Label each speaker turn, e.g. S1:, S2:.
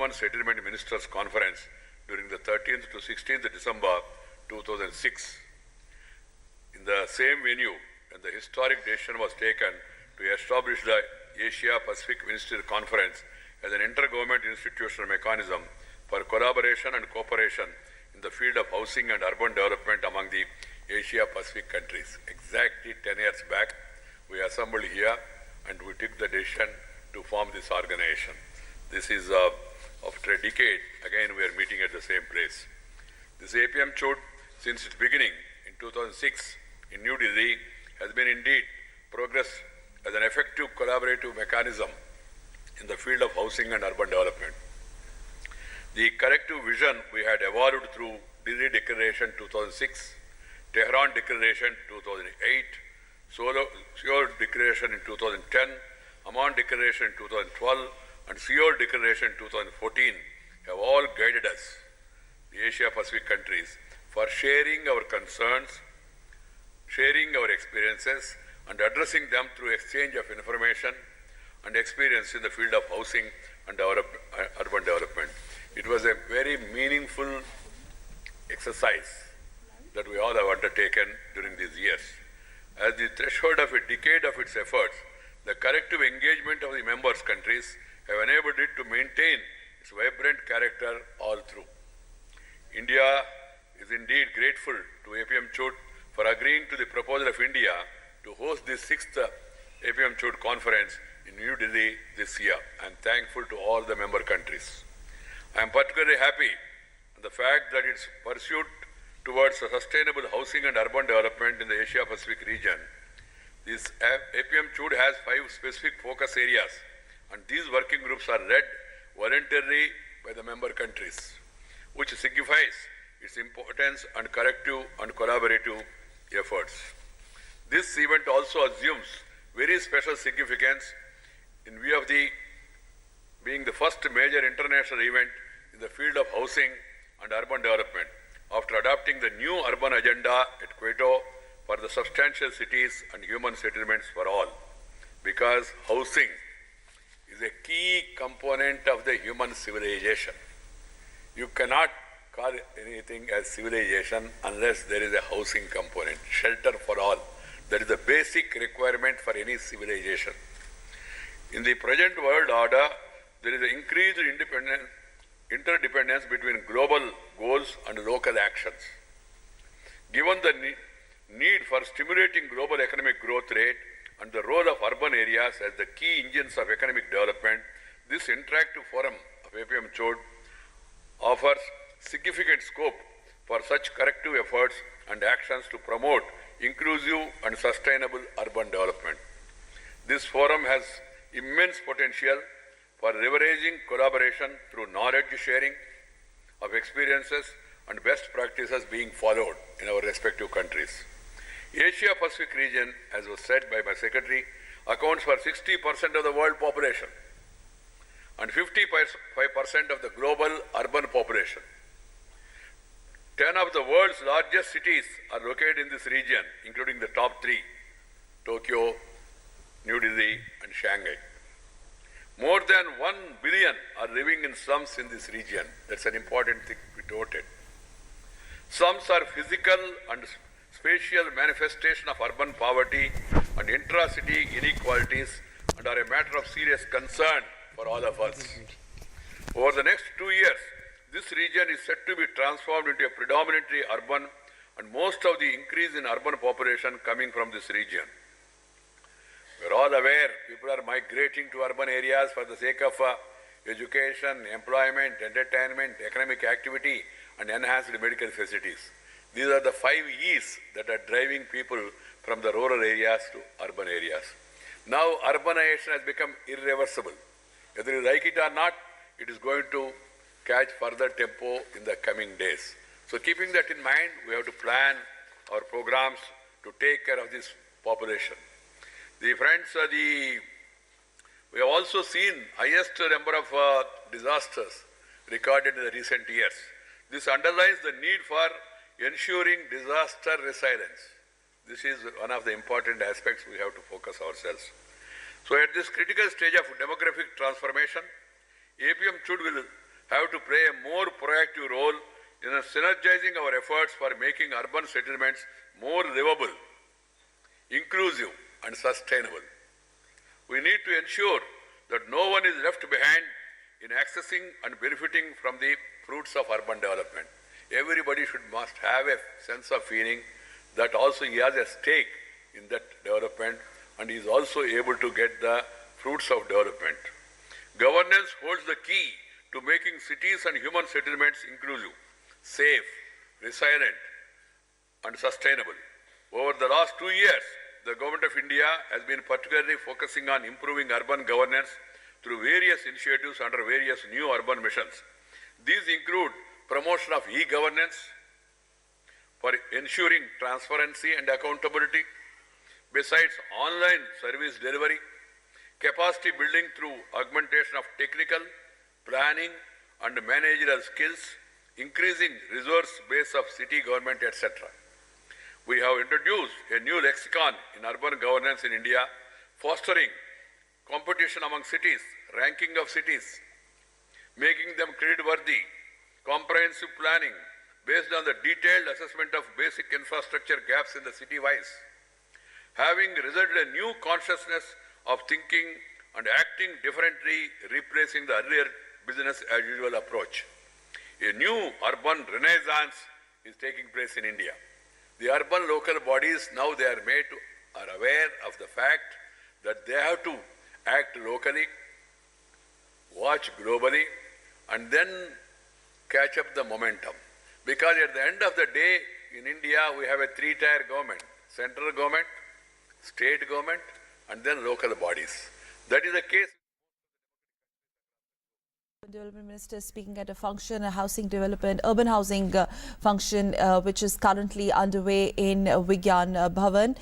S1: Human Settlement Ministers Conference during the 13th to 16th December 2006. In the same venue, when the historic decision was taken to establish the Asia-Pacific Ministerial Conference as an intergovernment institutional mechanism for collaboration and cooperation in the field of housing and urban development among the Asia-Pacific countries. Exactly 10 years back, we assembled here and we took the decision to form this organization. This is after a decade, again we are meeting at the same place. This APM CHUD, since its beginning in 2006 in New Delhi, has been indeed progress as an effective collaborative mechanism in the field of housing and urban development. The collective vision we had evolved through Delhi Declaration 2006, Tehran Declaration 2008, Seoul Declaration in 2010, Amman Declaration in 2012, and Seoul Declaration 2014 have all guided us, the Asia-Pacific countries, for sharing our concerns, sharing our experiences, and addressing them through exchange of information and experience in the field of housing and urban development. It was a very meaningful exercise that we all have undertaken during these years. As the threshold of a decade of its efforts, the collective engagement of the members' countries have enabled it to maintain its vibrant character all through. India is indeed grateful to APM CHUD for agreeing to the proposal of India to host the 6th APM CHUD conference in New Delhi this year. I am thankful to all the member countries. I am particularly happy on the fact that its pursuit towards a sustainable housing and urban development in the Asia-Pacific region. This APM CHUD has 5 specific focus areas, and these working groups are led voluntarily by the member countries, which signifies its importance and collective and collaborative efforts. This event also assumes very special significance in view of being the first major international event in the field of housing and urban development after adopting the new urban agenda at Quito for the substantial cities and human settlements for all. Because housing is a key component of the human civilization. You cannot call anything as civilization unless there is a housing component, shelter for all. That is the basic requirement for any civilization. In the present world order, there is an increased interdependence between global goals and local actions. Given the need for stimulating global economic growth rate and the role of urban areas as the key engines of economic development, this interactive forum of APM CHUD offers significant scope for such corrective efforts and actions to promote inclusive and sustainable urban development. This forum has immense potential for leveraging collaboration through knowledge sharing of experiences and best practices being followed in our respective countries. Asia-Pacific region, as was said by my secretary, accounts for 60% of the world population and 55% of the global urban population. 10 of the world's largest cities are located in this region, including the top 3, Tokyo, New Delhi, and Shanghai. More than 1 billion are living in slums in this region. That's an important thing to be noted. Slums are physical and spatial manifestation of urban poverty and intra-city inequalities and are a matter of serious concern for all of us. Over the next 2 years, this region is set to be transformed into a predominantly urban, and most of the increase in urban population coming from this region. We are all aware people are migrating to urban areas for the sake of education, employment, entertainment, economic activity, and enhanced medical facilities. These are the 5 E's that are driving people from the rural areas to urban areas. Now urbanization has become irreversible. Whether you like it or not, it is going to catch further tempo in the coming days. So keeping that in mind, we have to plan our programs to take care of this population. The friends, we have also seen highest number of disasters recorded in the recent years. This underlines the need for ensuring disaster resilience. This is one of the important aspects we have to focus ourselves. So at this critical stage of demographic transformation, APM CHUD will have to play a more proactive role in synergizing our efforts for making urban settlements more livable, inclusive and sustainable. We need to ensure that no one is left behind in accessing and benefiting from the fruits of urban development. Everybody must have a sense of feeling that also he has a stake in that development and is also able to get the fruits of development. Governance holds the key to making cities and human settlements inclusive, safe, resilient and sustainable. Over the last 2 years, the Government of India has been particularly focusing on improving urban governance through various initiatives under various new urban missions. These include promotion of e-governance for ensuring transparency and accountability, besides online service delivery, capacity building through augmentation of technical, planning and managerial skills, increasing resource base of city government, etc. We have introduced a new lexicon in urban governance in India, fostering competition among cities, ranking of cities, making them credit-worthy, comprehensive planning based on the detailed assessment of basic infrastructure gaps in the city-wise, having resulted in a new consciousness of thinking and acting differently, replacing the earlier business as usual approach. A new urban renaissance is taking place in India. The urban local bodies now are aware of the fact that they have to act locally, watch globally, and then catch up the momentum. Because at the end of the day, in India, we have a three-tier government: central government, state government, and then local bodies. That is the case.
S2: Development Minister speaking at a function, a housing development, urban housing function, which is currently underway in Vigyan Bhavan.